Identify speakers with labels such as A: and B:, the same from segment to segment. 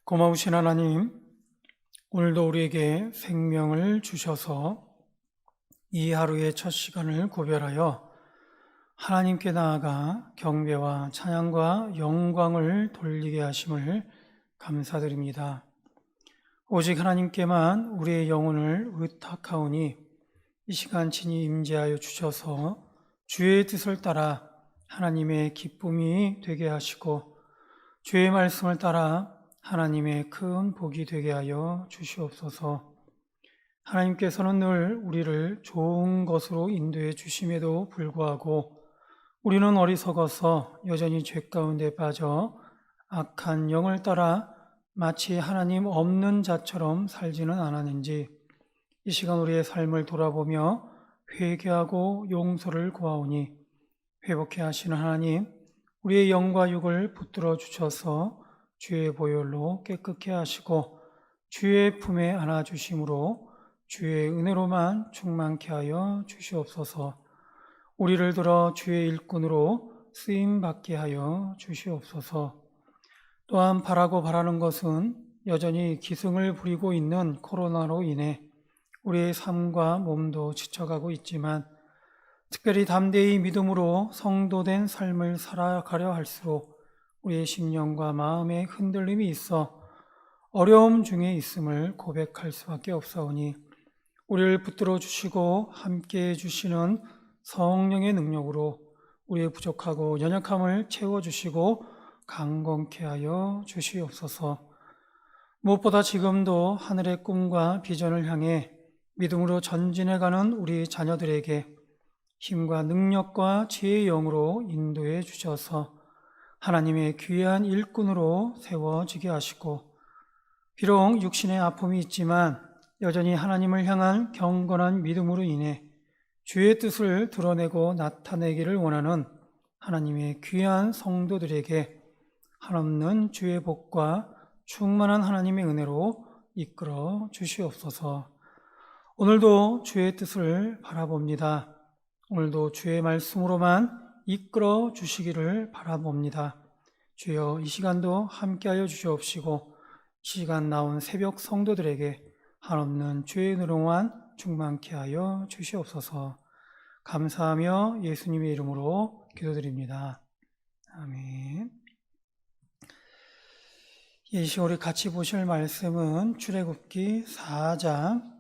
A: 고마우신 하나님, 오늘도 우리에게 생명을 주셔서 이 하루의 첫 시간을 구별하여 하나님께 나아가 경배와 찬양과 영광을 돌리게 하심을 감사드립니다. 오직 하나님께만 우리의 영혼을 의탁하오니 이 시간 친히 임재하여 주셔서 주의 뜻을 따라 하나님의 기쁨이 되게 하시고 주의 말씀을 따라 하나님의 큰 복이 되게 하여 주시옵소서. 하나님께서는 늘 우리를 좋은 것으로 인도해 주심에도 불구하고 우리는 어리석어서 여전히 죄 가운데 빠져 악한 영을 따라 마치 하나님 없는 자처럼 살지는 않았는지 이 시간 우리의 삶을 돌아보며 회개하고 용서를 구하오니 회복해 하시는 하나님, 우리의 영과 육을 붙들어 주셔서 주의 보혈로 깨끗게 하시고 주의 품에 안아주심으로 주의 은혜로만 충만케 하여 주시옵소서. 우리를 들어 주의 일꾼으로 쓰임받게 하여 주시옵소서. 또한 바라는 것은 여전히 기승을 부리고 있는 코로나로 인해 우리의 삶과 몸도 지쳐가고 있지만 특별히 담대히 믿음으로 성도된 삶을 살아가려 할수록 우리의 심령과 마음에 흔들림이 있어 어려움 중에 있음을 고백할 수밖에 없사오니 우리를 붙들어 주시고 함께해 주시는 성령의 능력으로 우리의 부족하고 연약함을 채워주시고 강건케 하여 주시옵소서. 무엇보다 지금도 하늘의 꿈과 비전을 향해 믿음으로 전진해가는 우리 자녀들에게 힘과 능력과 지혜의 영으로 인도해 주셔서 하나님의 귀한 일꾼으로 세워지게 하시고 비록 육신의 아픔이 있지만 여전히 하나님을 향한 경건한 믿음으로 인해 주의 뜻을 드러내고 나타내기를 원하는 하나님의 귀한 성도들에게 한없는 주의 복과 충만한 하나님의 은혜로 이끌어 주시옵소서. 오늘도 주의 뜻을 바라봅니다. 오늘도 주의 말씀으로만 이끌어 주시기를 바라봅니다. 주여, 이 시간도 함께하여 주시옵시고 이 시간 나온 새벽 성도들에게 한없는 주의 은혜로만 충만케 하여 주시옵소서. 감사하며 예수님의 이름으로 기도드립니다. 아멘. 이 시간 우리 같이 보실 말씀은 출애굽기 4장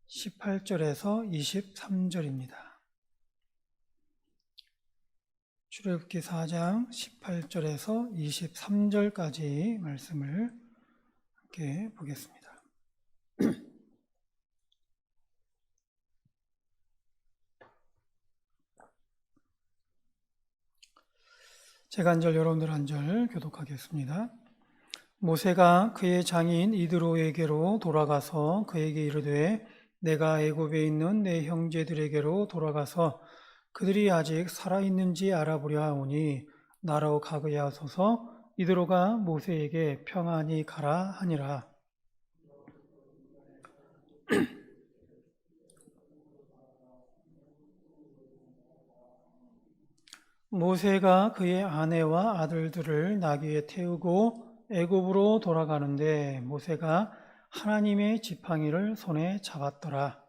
A: 18절에서 23절입니다. 출애굽기 4장 18절에서 23절까지 말씀을 함께 보겠습니다. 제가 한 절, 여러분들 한 절 교독하겠습니다. 모세가 그의 장인 이드로에게로 돌아가서 그에게 이르되 내가 애굽에 있는 내 형제들에게로 돌아가서 그들이 아직 살아있는지 알아보려 하오니 나로 가게 하소서. 이드로가 모세에게 평안히 가라 하니라. 모세가 그의 아내와 아들들을 나귀에 태우고 애굽으로 돌아가는데 모세가 하나님의 지팡이를 손에 잡았더라.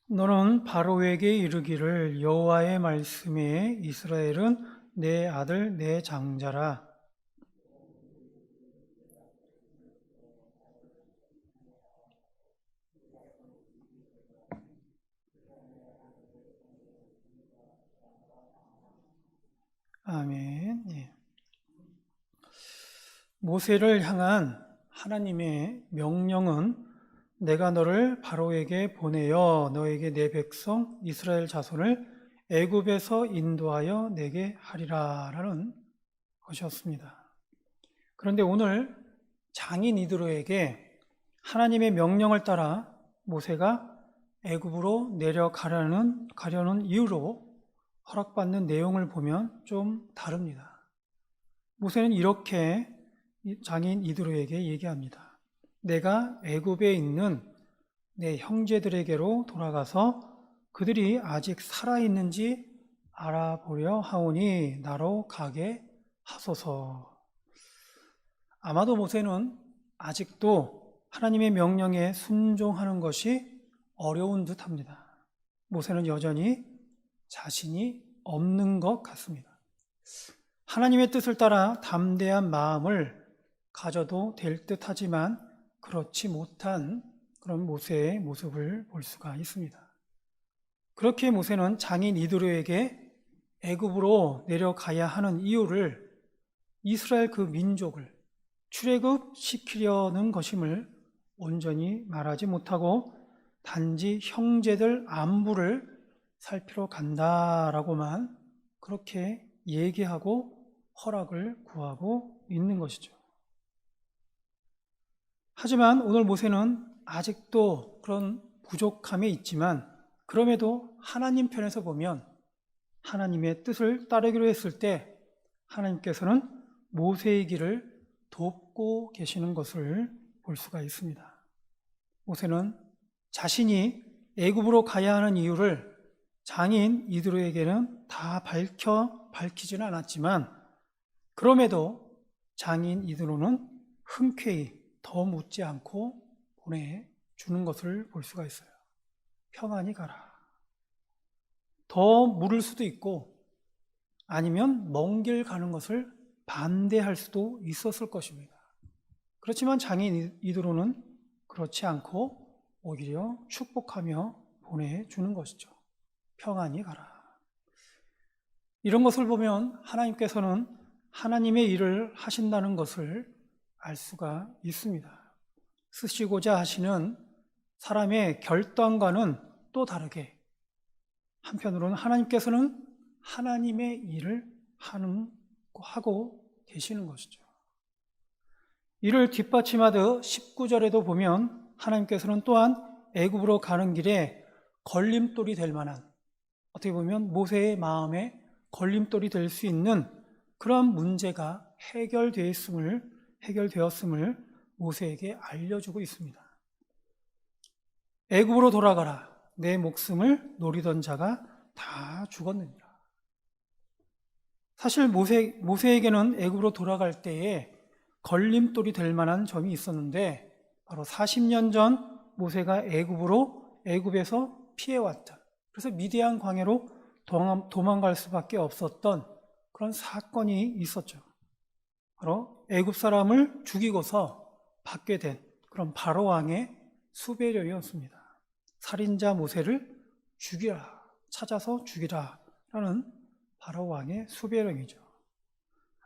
A: 너는 바로에게 이르기를 여호와의 말씀에 이스라엘은 내 아들 내 장자라. 아멘. 예. 모세를 향한 하나님의 명령은 내가 너를 바로에게 보내어 너에게 내 백성 이스라엘 자손을 애굽에서 인도하여 내게 하리라라는 것이었습니다. 그런데 오늘 장인 이드로에게 하나님의 명령을 따라 모세가 애굽으로 내려가려는 이유로 허락받는 내용을 보면 좀 다릅니다. 모세는 이렇게 장인 이드로에게 얘기합니다. 내가 애굽에 있는 내 형제들에게로 돌아가서 그들이 아직 살아있는지 알아보려 하오니 나로 가게 하소서. 아마도 모세는 아직도 하나님의 명령에 순종하는 것이 어려운 듯합니다. 모세는 여전히 자신이 없는 것 같습니다. 하나님의 뜻을 따라 담대한 마음을 가져도 될 듯하지만 그렇지 못한 그런 모세의 모습을 볼 수가 있습니다. 그렇게 모세는 장인 이드로에게 애굽으로 내려가야 하는 이유를 이스라엘 그 민족을 출애굽시키려는 것임을 온전히 말하지 못하고 단지 형제들 안부를 살피러 간다라고만 그렇게 얘기하고 허락을 구하고 있는 것이죠. 하지만 오늘 모세는 아직도 그런 부족함이 있지만 그럼에도 하나님 편에서 보면 하나님의 뜻을 따르기로 했을 때 하나님께서는 모세의 길을 돕고 계시는 것을 볼 수가 있습니다. 모세는 자신이 애굽으로 가야 하는 이유를 장인 이드로에게는 다 밝히지는 않았지만 그럼에도 장인 이드로는 흔쾌히 더 묻지 않고 보내주는 것을 볼 수가 있어요. 평안히 가라. 더 물을 수도 있고 아니면 먼 길 가는 것을 반대할 수도 있었을 것입니다. 그렇지만 장인 이드로는 그렇지 않고 오히려 축복하며 보내주는 것이죠. 평안히 가라. 이런 것을 보면 하나님께서는 하나님의 일을 하신다는 것을 알 수가 있습니다. 쓰시고자 하시는 사람의 결단과는 또 다르게 한편으로는 하나님께서는 하나님의 일을 하고 계시는 것이죠. 이를 뒷받침하듯 19절에도 보면 하나님께서는 또한 애굽으로 가는 길에 걸림돌이 될 만한, 어떻게 보면 모세의 마음에 걸림돌이 될 수 있는 그러한 문제가 해결되었음을 모세에게 알려주고 있습니다. 애굽으로 돌아가라. 내 목숨을 노리던 자가 다 죽었느니라. 사실 모세에게는 애굽으로 돌아갈 때에 걸림돌이 될 만한 점이 있었는데 바로 40년 전 모세가 애굽에서 피해왔던, 그래서 미디안 광야로 도망갈 수밖에 없었던 그런 사건이 있었죠. 바로 애굽 사람을 죽이고서 받게 된 그런 바로 왕의 수배령이었습니다. 살인자 모세를 찾아서 죽이라 라는 바로 왕의 수배령이죠.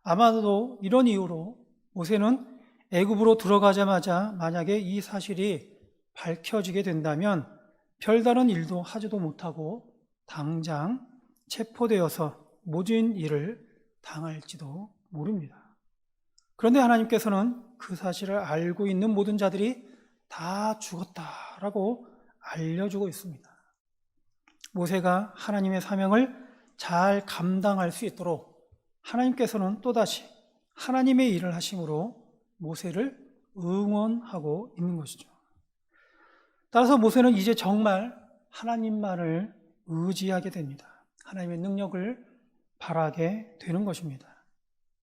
A: 아마도 이런 이유로 모세는 애굽으로 들어가자마자 만약에 이 사실이 밝혀지게 된다면 별다른 일도 하지도 못하고 당장 체포되어서 모진 일을 당할지도 모릅니다. 그런데 하나님께서는 그 사실을 알고 있는 모든 자들이 다 죽었다라고 알려주고 있습니다. 모세가 하나님의 사명을 잘 감당할 수 있도록 하나님께서는 또다시 하나님의 일을 하심으로 모세를 응원하고 있는 것이죠. 따라서 모세는 이제 정말 하나님만을 의지하게 됩니다. 하나님의 능력을 바라게 되는 것입니다.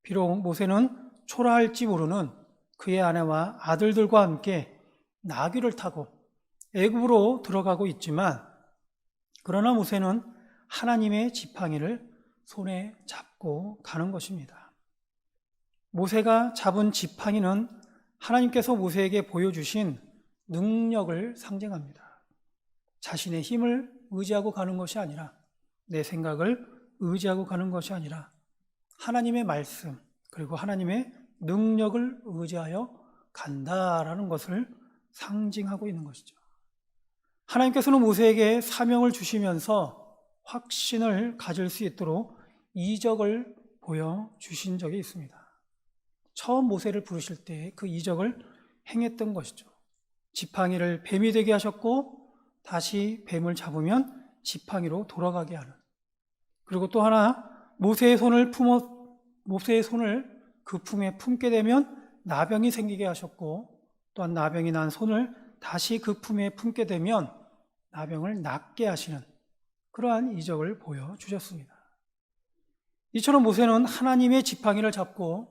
A: 비록 모세는 초라할지 모르는 그의 아내와 아들들과 함께 나귀를 타고 애굽으로 들어가고 있지만 그러나 모세는 하나님의 지팡이를 손에 잡고 가는 것입니다. 모세가 잡은 지팡이는 하나님께서 모세에게 보여주신 능력을 상징합니다. 자신의 힘을 의지하고 가는 것이 아니라, 내 생각을 의지하고 가는 것이 아니라 하나님의 말씀 그리고 하나님의 능력을 의지하여 간다라는 것을 상징하고 있는 것이죠. 하나님께서는 모세에게 사명을 주시면서 확신을 가질 수 있도록 이적을 보여주신 적이 있습니다. 처음 모세를 부르실 때 그 이적을 행했던 것이죠. 지팡이를 뱀이 되게 하셨고 다시 뱀을 잡으면 지팡이로 돌아가게 하는, 그리고 또 하나 모세의 손을 그 품에 품게 되면 나병이 생기게 하셨고 또한 나병이 난 손을 다시 그 품에 품게 되면 나병을 낫게 하시는 그러한 이적을 보여주셨습니다. 이처럼 모세는 하나님의 지팡이를 잡고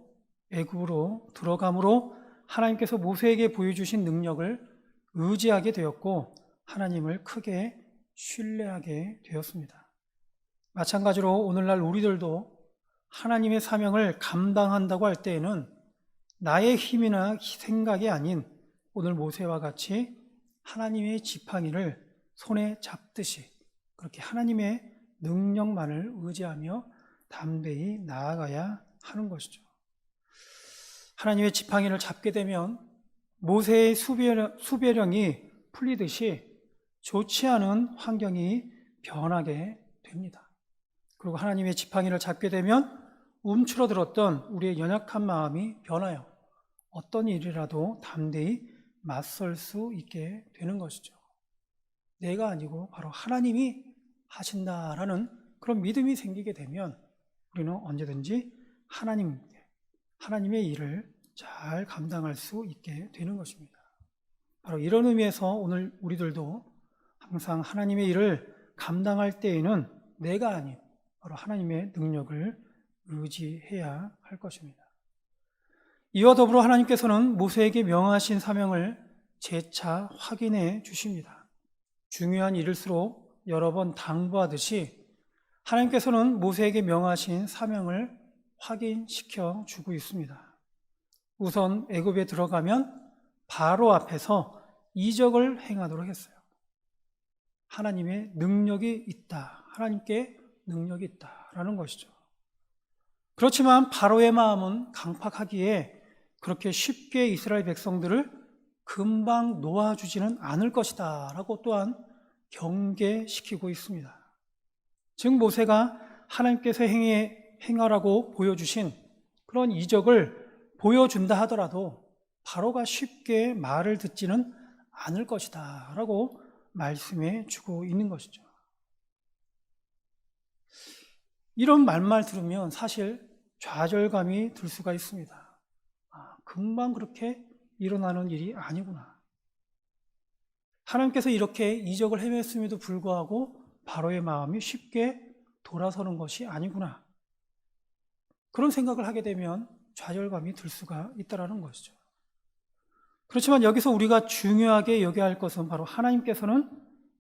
A: 애굽으로 들어감으로 하나님께서 모세에게 보여주신 능력을 의지하게 되었고 하나님을 크게 신뢰하게 되었습니다. 마찬가지로 오늘날 우리들도 하나님의 사명을 감당한다고 할 때에는 나의 힘이나 생각이 아닌 오늘 모세와 같이 하나님의 지팡이를 손에 잡듯이 그렇게 하나님의 능력만을 의지하며 담대히 나아가야 하는 것이죠. 하나님의 지팡이를 잡게 되면 모세의 수배령이 풀리듯이 좋지 않은 환경이 변하게 됩니다. 그리고 하나님의 지팡이를 잡게 되면 움츠러들었던 우리의 연약한 마음이 변하여 어떤 일이라도 담대히 맞설 수 있게 되는 것이죠. 내가 아니고 바로 하나님이 하신다라는 그런 믿음이 생기게 되면 우리는 언제든지 하나님의 일을 잘 감당할 수 있게 되는 것입니다. 바로 이런 의미에서 오늘 우리들도 항상 하나님의 일을 감당할 때에는 내가 아닌 바로 하나님의 능력을 의지해야 할 것입니다. 이와 더불어 하나님께서는 모세에게 명하신 사명을 재차 확인해 주십니다. 중요한 일일수록 여러 번 당부하듯이 하나님께서는 모세에게 명하신 사명을 확인시켜 주고 있습니다. 우선 애굽에 들어가면 바로 앞에서 이적을 행하도록 했어요. 하나님의 능력이 있다. 하나님께 능력이 있다라는 것이죠. 그렇지만 바로의 마음은 강팍하기에 그렇게 쉽게 이스라엘 백성들을 금방 놓아주지는 않을 것이다 라고 또한 경계시키고 있습니다. 즉 모세가 하나님께서 행하라고 보여주신 그런 이적을 보여준다 하더라도 바로가 쉽게 말을 듣지는 않을 것이다 라고 말씀해 주고 있는 것이죠. 이런 말만 들으면 사실 좌절감이 들 수가 있습니다. 금방 그렇게 일어나는 일이 아니구나. 하나님께서 이렇게 이적을 행했음에도 불구하고 바로의 마음이 쉽게 돌아서는 것이 아니구나. 그런 생각을 하게 되면 좌절감이 들 수가 있다는 것이죠. 그렇지만 여기서 우리가 중요하게 여겨야 할 것은 바로 하나님께서는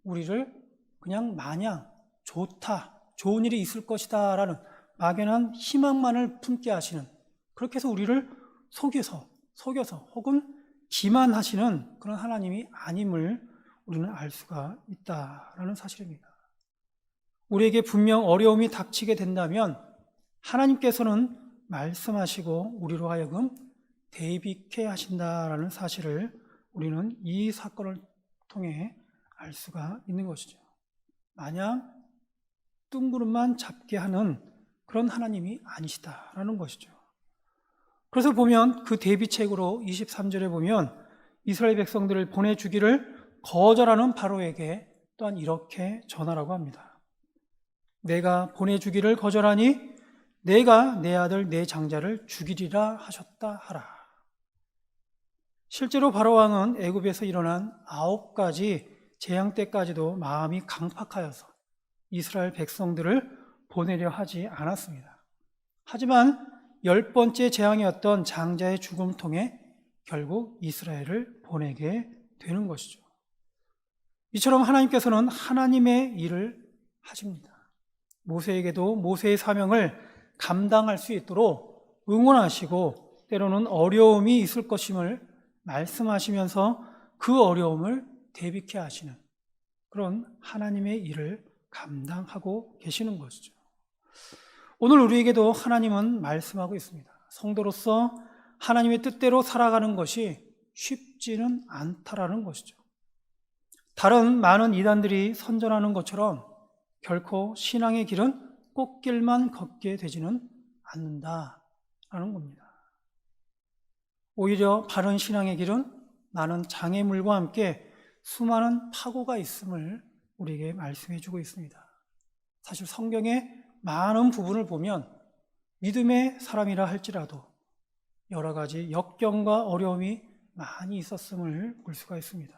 A: 우리를 그냥 마냥 좋다, 좋은 일이 있을 것이다 라는 막연한 희망만을 품게 하시는, 그렇게 해서 우리를 속여서 혹은 기만하시는 그런 하나님이 아님을 우리는 알 수가 있다라는 사실입니다. 우리에게 분명 어려움이 닥치게 된다면 하나님께서는 말씀하시고 우리로 하여금 대비케 하신다라는 사실을 우리는 이 사건을 통해 알 수가 있는 것이죠. 마냥 뜬구름만 잡게 하는 그런 하나님이 아니시다라는 것이죠. 그래서 보면 그 대비책으로 23절에 보면 이스라엘 백성들을 보내주기를 거절하는 바로에게 또한 이렇게 전하라고 합니다. 내가 보내주기를 거절하니 내가 내 아들 내 장자를 죽이리라 하셨다 하라. 실제로 바로왕은 애굽에서 일어난 9가지 재앙 때까지도 마음이 강팍하여서 이스라엘 백성들을 보내려 하지 않았습니다. 하지만 10번째 재앙이었던 장자의 죽음을 통해 결국 이스라엘을 보내게 되는 것이죠. 이처럼 하나님께서는 하나님의 일을 하십니다. 모세에게도 모세의 사명을 감당할 수 있도록 응원하시고 때로는 어려움이 있을 것임을 말씀하시면서 그 어려움을 대비케 하시는 그런 하나님의 일을 감당하고 계시는 것이죠. 오늘 우리에게도 하나님은 말씀하고 있습니다. 성도로서 하나님의 뜻대로 살아가는 것이 쉽지는 않다라는 것이죠. 다른 많은 이단들이 선전하는 것처럼 결코 신앙의 길은 꽃길만 걷게 되지는 않는다라는 겁니다. 오히려 바른 신앙의 길은 많은 장애물과 함께 수많은 파고가 있음을 우리에게 말씀해 주고 있습니다. 사실 성경의 많은 부분을 보면 믿음의 사람이라 할지라도 여러 가지 역경과 어려움이 많이 있었음을 볼 수가 있습니다.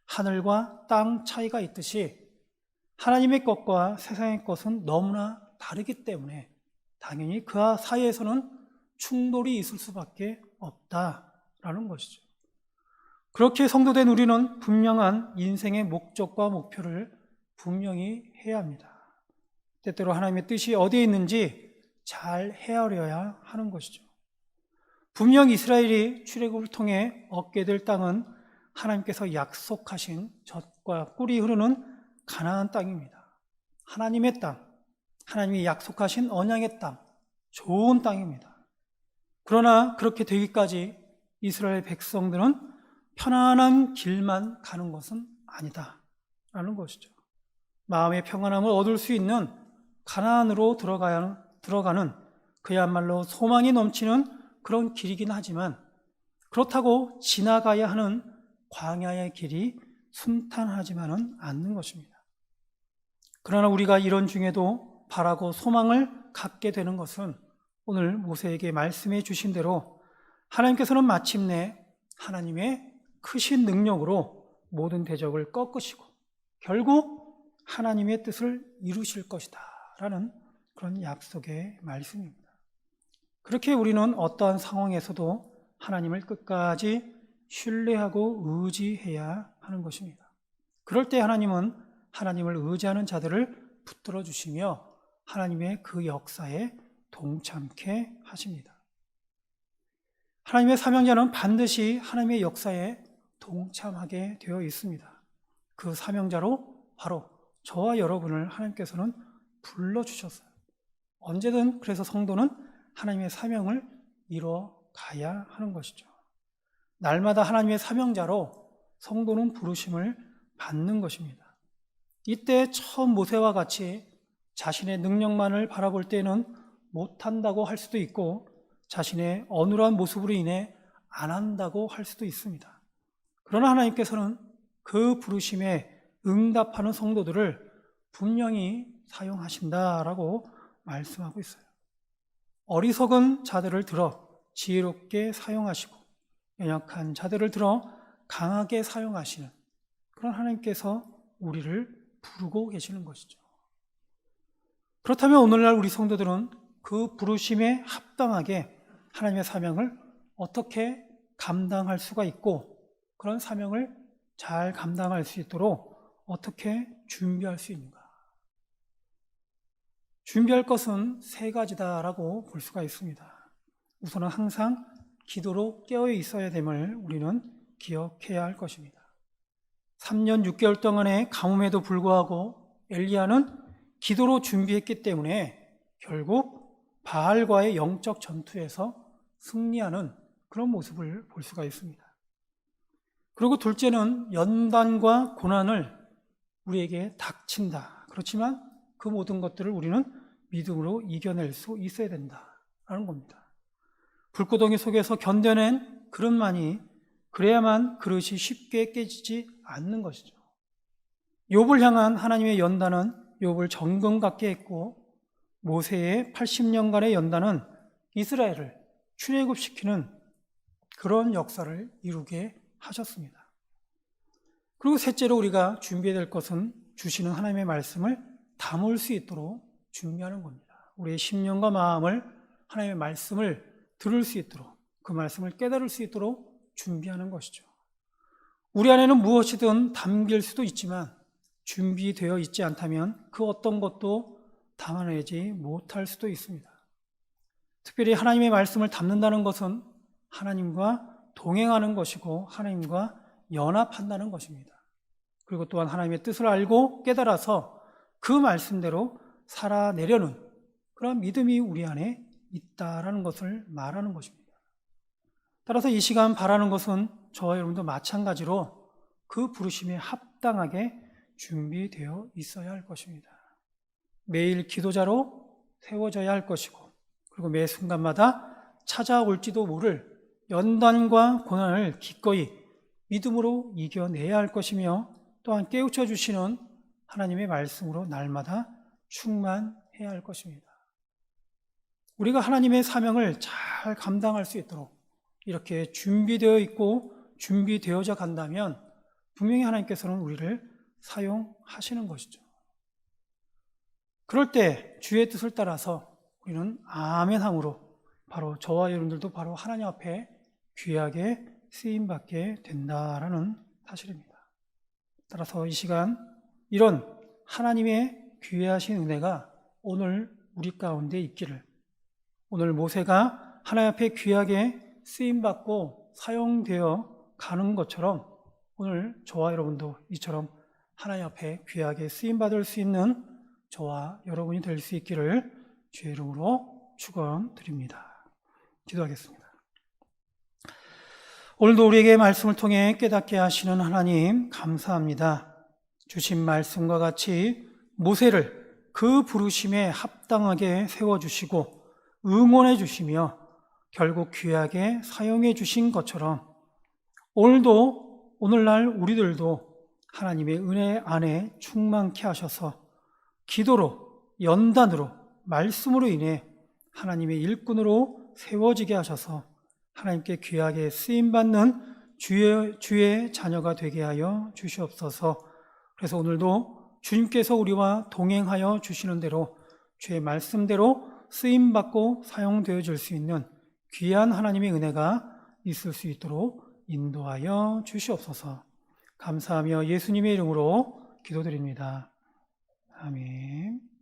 A: 하늘과 땅 차이가 있듯이 하나님의 것과 세상의 것은 너무나 다르기 때문에 당연히 그 사이에서는 충돌이 있을 수밖에 없다라는 것이죠. 그렇게 성도된 우리는 분명한 인생의 목적과 목표를 분명히 해야 합니다. 때때로 하나님의 뜻이 어디에 있는지 잘 헤아려야 하는 것이죠. 분명 이스라엘이 출애굽을 통해 얻게 될 땅은 하나님께서 약속하신 젖과 꿀이 흐르는 가나안 땅입니다. 하나님의 땅, 하나님이 약속하신 언약의 땅, 좋은 땅입니다. 그러나 그렇게 되기까지 이스라엘 백성들은 편안한 길만 가는 것은 아니다라는 것이죠. 마음의 평안함을 얻을 수 있는 가나안으로 들어가는 그야말로 소망이 넘치는 그런 길이긴 하지만 그렇다고 지나가야 하는 광야의 길이 순탄하지만은 않는 것입니다. 그러나 우리가 이런 중에도 바라고 소망을 갖게 되는 것은 오늘 모세에게 말씀해 주신 대로 하나님께서는 마침내 하나님의 크신 능력으로 모든 대적을 꺾으시고 결국 하나님의 뜻을 이루실 것이다 라는 그런 약속의 말씀입니다. 그렇게 우리는 어떠한 상황에서도 하나님을 끝까지 신뢰하고 의지해야 하는 것입니다. 그럴 때 하나님은 하나님을 의지하는 자들을 붙들어 주시며 하나님의 그 역사에 동참케 하십니다. 하나님의 사명자는 반드시 하나님의 역사에 동참하게 되어 있습니다. 그 사명자로 바로 저와 여러분을 하나님께서는 불러주셨어요. 언제든 그래서 성도는 하나님의 사명을 이루어 가야 하는 것이죠. 날마다 하나님의 사명자로 성도는 부르심을 받는 것입니다. 이때 처음 모세와 같이 자신의 능력만을 바라볼 때는 못한다고 할 수도 있고 자신의 어눌한 모습으로 인해 안 한다고 할 수도 있습니다. 그러나 하나님께서는 그 부르심에 응답하는 성도들을 분명히 사용하신다라고 말씀하고 있어요. 어리석은 자들을 들어 지혜롭게 사용하시고 연약한 자들을 들어 강하게 사용하시는 그런 하나님께서 우리를 부르고 계시는 것이죠. 그렇다면 오늘날 우리 성도들은 그 부르심에 합당하게 하나님의 사명을 어떻게 감당할 수가 있고 그런 사명을 잘 감당할 수 있도록 어떻게 준비할 수 있는가? 준비할 것은 세 가지다라고 볼 수가 있습니다. 우선은 항상 기도로 깨어 있어야 됨을 우리는 기억해야 할 것입니다. 3년 6개월 동안의 가뭄에도 불구하고 엘리야는 기도로 준비했기 때문에 결국 바알과의 영적 전투에서 승리하는 그런 모습을 볼 수가 있습니다. 그리고 둘째는 연단과 고난을 우리에게 닥친다. 그렇지만 그 모든 것들을 우리는 믿음으로 이겨낼 수 있어야 된다라는 겁니다. 불구덩이 속에서 견뎌낸 그릇만이 그래야만 그릇이 쉽게 깨지지 않는 것이죠. 욥을 향한 하나님의 연단은 욥을 정금 같게 했고 모세의 80년간의 연단은 이스라엘을 출애굽시키는 그런 역사를 이루게 하셨습니다. 그리고 셋째로 우리가 준비해야 될 것은 주시는 하나님의 말씀을 담을 수 있도록 준비하는 겁니다. 우리의 심령과 마음을 하나님의 말씀을 들을 수 있도록 그 말씀을 깨달을 수 있도록 준비하는 것이죠. 우리 안에는 무엇이든 담길 수도 있지만 준비되어 있지 않다면 그 어떤 것도 담아내지 못할 수도 있습니다. 특별히 하나님의 말씀을 담는다는 것은 하나님과 동행하는 것이고 하나님과 연합한다는 것입니다. 그리고 또한 하나님의 뜻을 알고 깨달아서 그 말씀대로 살아내려는 그런 믿음이 우리 안에 있다라는 것을 말하는 것입니다. 따라서 이 시간 바라는 것은 저와 여러분도 마찬가지로 그 부르심에 합당하게 준비되어 있어야 할 것입니다. 매일 기도자로 세워져야 할 것이고 그리고 매 순간마다 찾아올지도 모를 연단과 고난을 기꺼이 믿음으로 이겨내야 할 것이며 또한 깨우쳐 주시는 하나님의 말씀으로 날마다 충만해야 할 것입니다. 우리가 하나님의 사명을 잘 감당할 수 있도록 이렇게 준비되어 있고 준비되어져 간다면 분명히 하나님께서는 우리를 사용하시는 것이죠. 그럴 때 주의 뜻을 따라서 우리는 아멘함으로 바로 저와 여러분들도 바로 하나님 앞에 귀하게 쓰임받게 된다라는 사실입니다. 따라서 이 시간 이런 하나님의 귀하신 은혜가 오늘 우리 가운데 있기를, 오늘 모세가 하나님 앞에 귀하게 쓰임받고 사용되어 가는 것처럼 오늘 저와 여러분도 이처럼 하나님 앞에 귀하게 쓰임받을 수 있는 저와 여러분이 될 수 있기를 주의 이름으로 축원드립니다. 기도하겠습니다. 오늘도 우리에게 말씀을 통해 깨닫게 하시는 하나님 감사합니다. 주신 말씀과 같이 모세를 그 부르심에 합당하게 세워주시고 응원해 주시며 결국 귀하게 사용해 주신 것처럼 오늘도 오늘날 우리들도 하나님의 은혜 안에 충만케 하셔서 기도로, 연단으로, 말씀으로 인해 하나님의 일꾼으로 세워지게 하셔서 하나님께 귀하게 쓰임받는 주의 자녀가 되게 하여 주시옵소서. 그래서 오늘도 주님께서 우리와 동행하여 주시는 대로 주의 말씀대로 쓰임받고 사용되어 줄 수 있는 귀한 하나님의 은혜가 있을 수 있도록 인도하여 주시옵소서. 감사하며 예수님의 이름으로 기도드립니다. 아멘.